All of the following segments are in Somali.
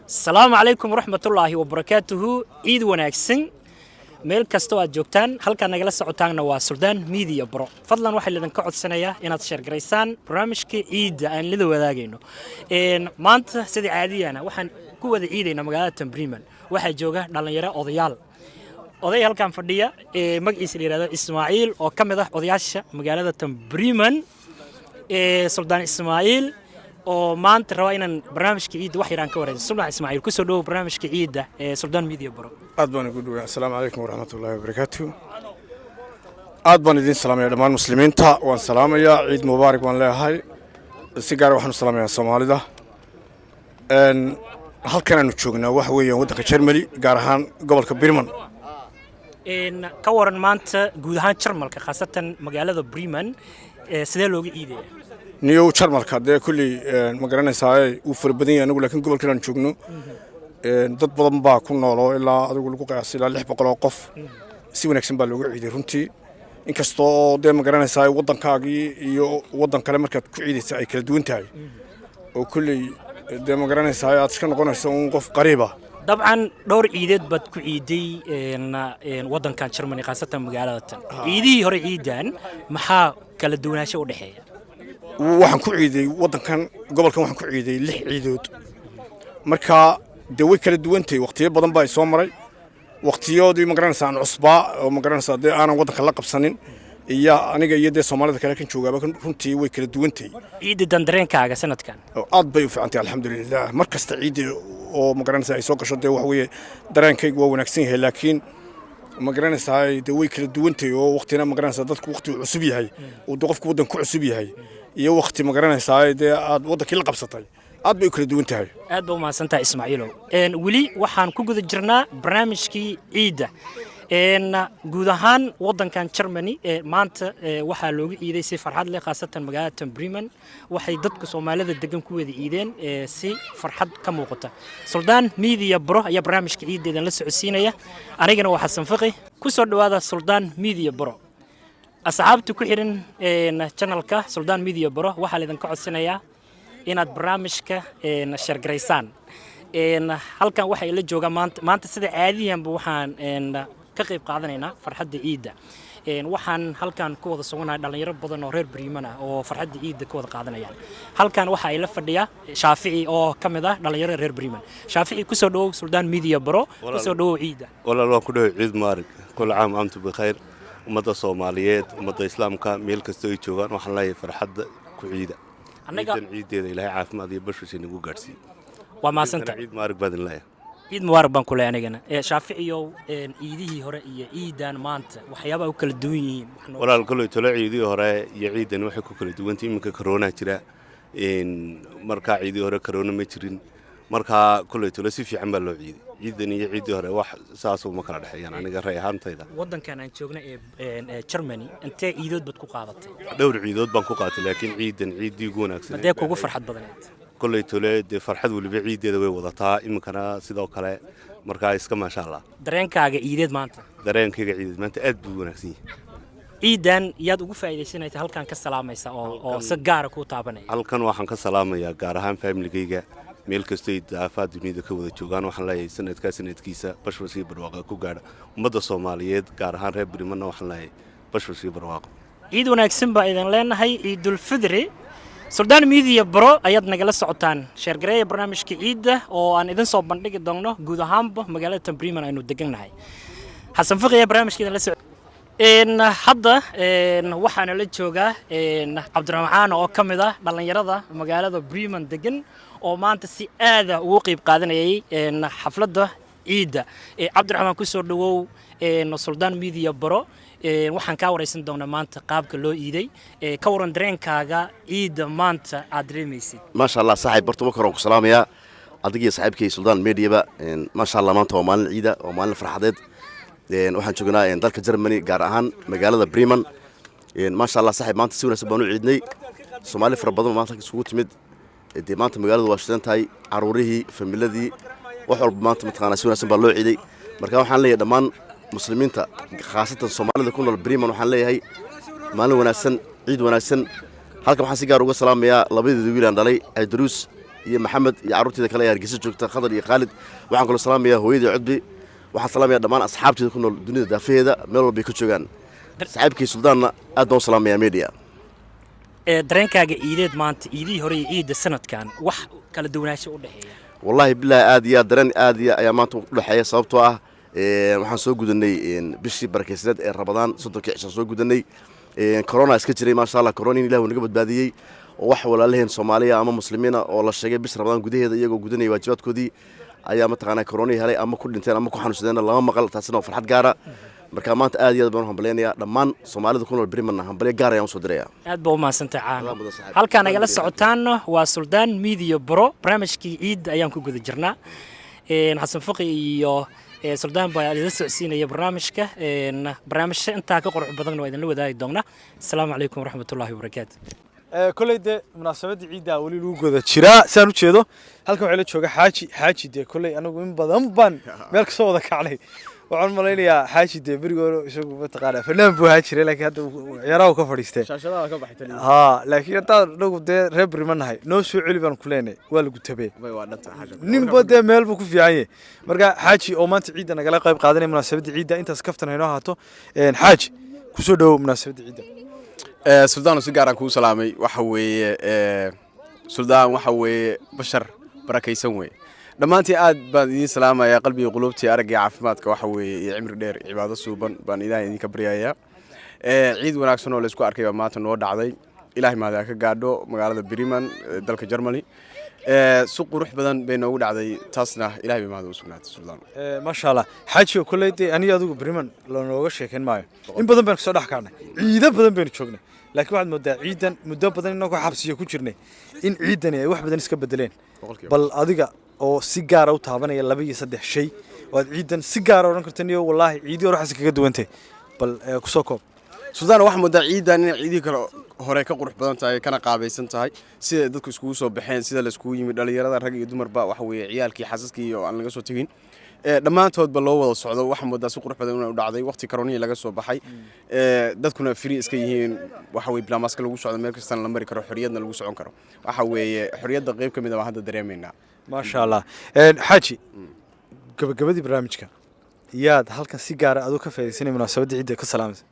السلام عليكم ورحمة الله وبركاته عيد وناكسن meel kasta aad joogtaan halka nagala socotaana waa Suldaan Media Bro fadlan waxa la idin ka codsanayaa inaad share gareysaan barnaamijka ciida aan la wadaagayno maanta sidii caadiyana waxaan ku wada ciidayna magaalada Bremen waxa jooga dhalinyaro oday halkan fadhiya magaciisa la yiraahdo Ismaaciil oo kamid ah odayaasha magaalada Bremen Suldaan Ismaaciil oo maanta raba inaan barnaamijka ciida wax yaraan ka wareeyo Suldaan Ismaaciil ku soo dhaw barnaamijka ciida Suldaan Media Bro أدبان يقولوا السلام عليكم ورحمة الله وبركاته. أدبان الدين سلام يا دمان مسلمين تا وان سلام يا عيد مبارك وان لا هاي السجارة وحنا سلام يا سومالي ده. إن هل كنا نشوفنا وحوي ودك شرملي جارهان قبل كبيرمن. إن كورن مانت جودهان شرمل خاصة مجال بريمن سدلوج إيده. نيو شرمل كده كل مقارنة ساي وفر بدين أنا أقول لكن قبل كنا نشوفنا. dad badan baa ku nooloo ilaa adigu lagu qiyaasay ilaa 600 oo qof si wanaagsan baa loogu ciiday runtii inkastoo de ma garanaysaa wadankaagii iyo wadan kale markaad ku ciidaysay ay kala duwan tahay oo kulli de ma garanaysaa aad iska noqonayso un qof qariiba dabcan dhowr ciideed bad ku ciiday wadankan Germany khaasatan magaalada tan ciidii hore ciidan maxaa kala duwanaansho u dhaxeeya waxaan ku ciiday wadankan gobolkan waxaan ku ciiday 6 ciidood marka دوي كلا دوانتي وقتيه بدن باي soo maray waqtiyoodii magaranaysan cusba oo magaranaysan de aan wadanka la qabsanin iyo aniga iyo de Soomaalida kale kan joogaba runtii way kala duwantay ciidan dareenkaaga sanadkan aad bay u fiicantay alxamdulillah markasta ciid oo magaranaysan ay soo gasho de wax weeye dareenkaygu waa wanaagsan yahay laakiin magaranaysan de way kala duwantay oo waqtina magaranaysan dadku waqti cusub yahay oo qofku wadan ku cusub yahay iyo waqti magaranaysan de aad wadankii la qabsatay aad bay kala duwan tahay aad baa u mahadsantahay Ismaaciilow wali waxaan ku guda jirnaa barnaamijkii ciida guud ahaan wadankan Germany maanta waxa loogu ciiday si farxad leh khaasatan magaalada Bremen waxay dadka Soomaalida degan ku wada ciideen si farxad ka muuqata Suldaan Media Bro ayaa barnaamijka ciideedan la socodsiinaya anigana waa Xasan Faqi ku soo dhawaada Suldaan Media Bro asxaabtu ku xiran channelka Suldaan Media Bro waxa la idin ka codsanayaa inaad barnaamijka share gareysaan halkan waxa la jooga maanta sida caadiyanba waxaan ka qayb qaadanaynaa farxadda ciida waxaan halkan ku wada sugnahay dhalinyaro badan oo reer Bremen ah oo farxadda ciida ka wada qaadanayaan halkan waxa ay la fadhiya Shaafici oo kamid ah dhalinyaro reer Bremen Shaafici ku soo dhaw Suldaan Media Bro ku soo dhaw ciida walaal waan ku dhaw ciid maarig kul caam antu bixayr ummadda Soomaaliyeed ummadda Islaamka meel kasta ay joogaan waxaan leeyahay farxadda ku ciida anaga ciideeda ilaahay caafimaad iyo bashashin ugu gaarsiin waa maasanta ciid maarig badan leeyahay ciid mubarak baan ku leeyahay anigana Shaaficiyow ciidihii hore iyo ciidan maanta waxyaabaha u kala duwan yihiin walaal kulay tolo ciidii hore iyo ciidan waxay ku kala duwan tahay iminka corona jira marka ciidii hore corona ma jirin marka kulay tolo si fiican baa loo ciiday ciidan iyo ciidii hore wax saas uma kala dhaxeeyaan aniga ray ahaantayda wadankan aan joogna Germany intee ciidood bad ku qaadatay dhowr ciidood baan ku qaatay laakiin ciidan ciidii ugu wanaagsan hadee kugu farxad badanayd kulay tolo de farxad waliba ciideeda way wadataa iminkana sidoo kale marka iska maasha Allah dareenkaaga ciideed maanta dareenkayga ciideed maanta aad buu wanaagsan yahay ciidan yaad ugu faa'iideysanaysaa halkan ka salaamaysa oo si gaar ah ku taabanaya halkan waxaan ka salaamayaa gaar ahaan family-gayga meel kasta ay daafaha dunida ka wada joogaan waxaan leeyahay sanadkiisa bashbashii barwaaqo ku gaadha ummadda Soomaaliyeed gaar ahaan reer Bremen waxaan leeyahay bashbashii barwaaqo ciid wanaagsan baa idin leenahay Ciidul Fidri Suldaan Media Bro ayaad nagala socotaan share gareeya barnaamijka ciida oo aan idin soo bandhigi doono guud ahaanba magaalada Bremen aynu degannahay Xasan Faqi ayaa barnaamijkeeda la socod hadda waxaana la joogaa Cabdiraxmaan oo kamid ah dhalinyarada magaalada Bremen degan oo maanta si aad ah ugu qayb qaadanayay xafladda ciida Cabdiraxmaan ku soo dhawow Suldaan Media Bro waxaan ka wareysan doonaa maanta qaabka loo iiday ka waran dareenkaaga ciida maanta aad dareemaysid ma sha Allah saaxiib barto ma karoon ku salaamaya adiga saaxiibkay Suldaan Media ba ma sha Allah maanta waa maalin ciida oo maalin farxadeed waxaan joognaa dalka Germany gaar ahaan magaalada Bremen ma sha Allah saaxiib maanta si wanaagsan baan u ciidnay Soomaali fara badan maanta isugu timid maanta magaaladu waa shidan tahay caruurihii familiyadii wax walba maanta mataqaanaa si wanaagsan baa loo ciiday marka waxaan leeyahay dhammaan muslimiinta khaasatan Soomaalida ku nool Bremen waxaan leeyahay maalin wanaagsan ciid wanaagsan halka waxaan si gaar uga salaamayaa labadii wiil aan dhalay Idris iyo maxamed iyo carruurteeda kale ee hargeysa joogta khadar iyo khaalid waxaan kaloo salaamayaa hooyadii cudbi waxaan salaamayaa dhammaan asxaabteeda ku nool dunida daafaheeda meel walbay ka joogaan saaxiibkay suldaanna aad baan u salaamayaa media dareenkaaga ciideed maanta ciidihii hore iyo ciidda sanadkan wax kala duwanaansho u dhexeeya wallaahi bilaahi aad iyo dareen aad iyo ayaa maanta u dhexeeya sababtoo ah waxaan soo gudanay bishii barakeysaneed ee rabadaan 30 cisho soo gudanay corona iska jiray maasha Allah corona in Ilaahay naga badbaadiyay oo wax walaalaheen Soomaaliya ama muslimiina oo la sheegay bish rabadaan gudaheeda iyagoo gudanay waajibaadkoodii ayaa mataqaanaa corona helay ama ku dhinteen ama ku xanuunsadeen lama maqal taasina farxad gaara marka maanta aad iyo aad baan u hambaleynayaa dhammaan Soomaalida ku nool Briman hambalyo gaar ayaan u soo dirayaa aad baa u mahadsantahay caan halkaan nagala socotaan waa Suldaan Media Bro barnaamijkii ciid ayaan ku guda jirnaa xasan faqi iyo Suldaan baa la socodsiinaya barnaamijka barnaamijka inta ka qurux badan oo idin la wadaagi doona assalaamu calaykum waraxmatullaahi wabarakaatuh كلية مناسبة عيد أولي لوجود شراء سانو تشيدو هل كم عليه شوكة حاجي ده كلية أنا قوم بدم بان مالك صودا كعلي وعن ملايين يا حاجي ده بريقولوا شو بتقارن فلان بو حاجي لكن هذا يراو كفريسته شاشة كم بحثني ها لكن أنت لو ده ربري من هاي نو شو علي بان كلينه ولا قلت به نيم بده مال بكو في عيه مرجع حاجي أو ما تعيد أنا قال قايب قادني مناسبة عيد أنت سكفتنا هنا هاتو حاجي كسودو مناسبة عيد سلطان وسجارة كوس سلامي وحوي سلطان وحوي بشر بركة يسوي لما أنت قاعد بدين سلامة يا قلبي وقلوبتي أرجع عفماتك وحوي عمر دير عبادة سوبن بان إلهي إنك بريايا عيد وناكسون ولا سكوار كيف ما تنور دعدي إلهي ما ذاك قادو مقالة بريمان دلك جرماني سوق روح بدن بين أول عدي تصنع إلهي بما ذو سكنات السلطان ما شاء الله حاجة كلية أنا يادو بريمان لو نوغش كان معي إن بدن بينك صدق كارنا عيدا بدن بينك شغلنا لكن بعد مدة بدن إنك حبسية كوشرني إن عيدنا واحد بدن يسكب بدلين بل أديك أو سيجارة وتعبنا يلا بيجي صدق شيء وعيدا سيجارة ونكرتني والله عيدي وراح أسكت جد وأنت بل كسوكو سلطان واحد مدة عيدا عيدي كلا هراك قروح بدن تاعي كان قابيسن تاعي سيد دتك سكوو سو بحين سيد الاسكوو يمد دليرada rag iyo dumarba waxa weeye ciyaalkii xasaskii oo aan laga soo tagin dhamaantood ba loo wada socdo waxa muddo si qurux badan u dhacday waqti corona laga soo baxay dadkuna free iska yihiin waxa weeye blamaska lagu socdo meel kasta la mari karo xoriyadna lagu socon karo waxa weeye xoriyada qayb kamid ah hadda dareemeynaa ma sha Allah xaji gabagabadii barnaamijka yaad halkan si gaar ah ka faa'iideysanay munaasabada ciid ka salaamaysa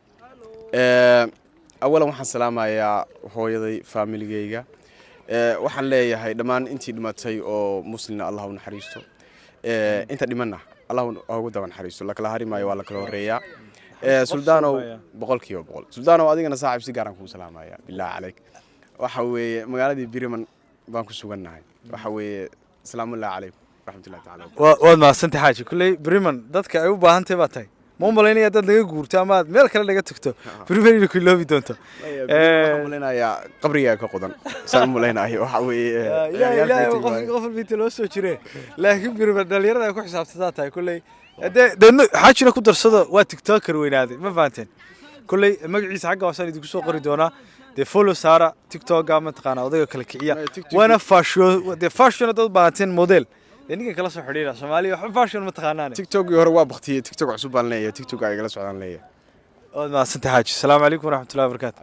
أولاً وحنا سلام يا هويدي فاميليجيجا وحنا ليه هاي دمان أنتي دمتي أو مسلم الله ونحرسته أنت دمنا الله هو ده ونحرسته لك لهاري ما يوالك الرياء سلطانو بقول كيو بقول سلطانو أديك أنا صاحب سيجارة كوس سلام يا بالله عليك وحوي مقالة بريمان بانكو سوغنا هاي وحوي سلام الله عليكم ورحمة الله تعالى وما سنت حاجة كله بريمان دتك أيوب بهان تباتي ما مبليني هذا اللي يقول تامات مالك اللي قتكتو بريمير كله بيدونته مبلينا يا قبرية كقدم سلام مبلينا هي وحوي لا قفل بيت الوسط شريه لكن بريمير دليل هذا كويس حسابات كله ده حاجة كودر صدا وتيك توكر وين هذا ما فهمتين كله مجلس حاجة وصل يدك سوق قريدونا ده فولو سارة تيك توك قام تقانا وده كلكية وأنا فاشو ده فاشو ده باتين موديل لأنك كلاس حريرة سومالي وحفاشون متخانان تيك توك يهرب بختي تيك توك عصوبان ليه تيك توك على جلس عن ليه ما سنت حاجة السلام عليكم ورحمة الله وبركاته.